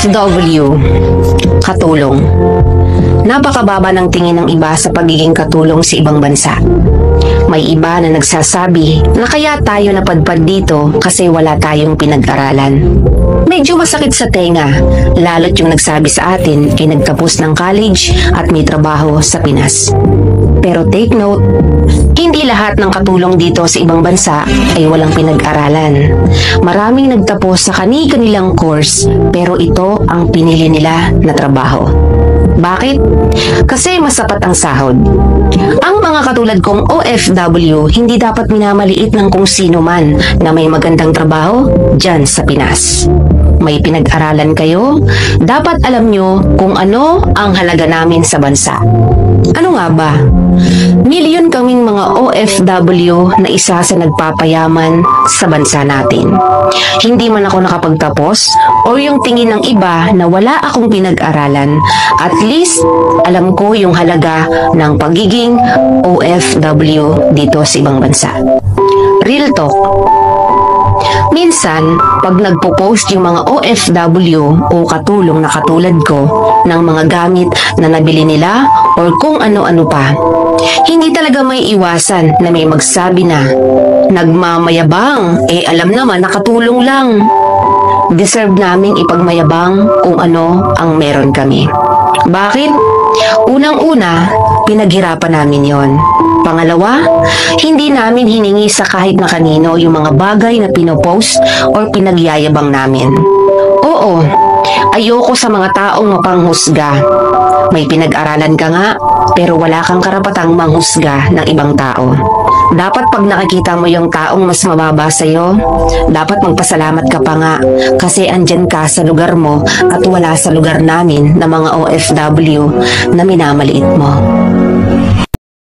OFW, katulong. Napakababa ng tingin ng iba sa pagiging katulong sa ibang bansa. May iba na nagsasabi na kaya tayo napadpad dito kasi wala tayong pinag-aralan. Medyo masakit sa tenga, lalo't yung nagsabi sa atin ay nagtapos ng college at may trabaho sa Pinas. Pero take note, hindi lahat ng katulong dito sa ibang bansa ay walang pinag-aralan. Maraming nagtapos sa kani-kanilang course pero ito ang pinili nila na trabaho. Bakit? Kasi masapat ang sahod. Ang mga katulad kong OFW hindi dapat minamaliit ng kung sino man na may magandang trabaho dyan sa Pinas. May pinag-aralan kayo, dapat alam nyo kung ano ang halaga namin sa bansa. Ano nga ba? Milyon kaming mga OFW na isa sa nagpapayaman sa bansa natin. Hindi man ako nakapagtapos o yung tingin ng iba na wala akong pinag-aralan, at least alam ko yung halaga ng pagiging OFW dito sa ibang bansa. Real talk. Minsan, pag nagpo-post yung mga OFW o katulong na katulad ko ng mga gamit na nabili nila or kung ano-ano pa, hindi talaga may iwasan na may magsabi na, nagmamayabang, alam naman nakatulong lang. Deserve naming ipagmayabang kung ano ang meron kami. Bakit? Unang-una, pinaghirapan namin yon. Pangalawa, hindi namin hiningi sa kahit na kanino yung mga bagay na pinopost or pinagyayabang namin. Oo, ayoko sa mga taong mapanghusga. May pinag-aralan ka nga, pero wala kang karapatang manghusga ng ibang tao. Dapat pag nakikita mo yung taong mas mababa sa'yo, dapat magpasalamat ka pa nga kasi andyan ka sa lugar mo at wala sa lugar namin na mga OFW na minamaliit mo.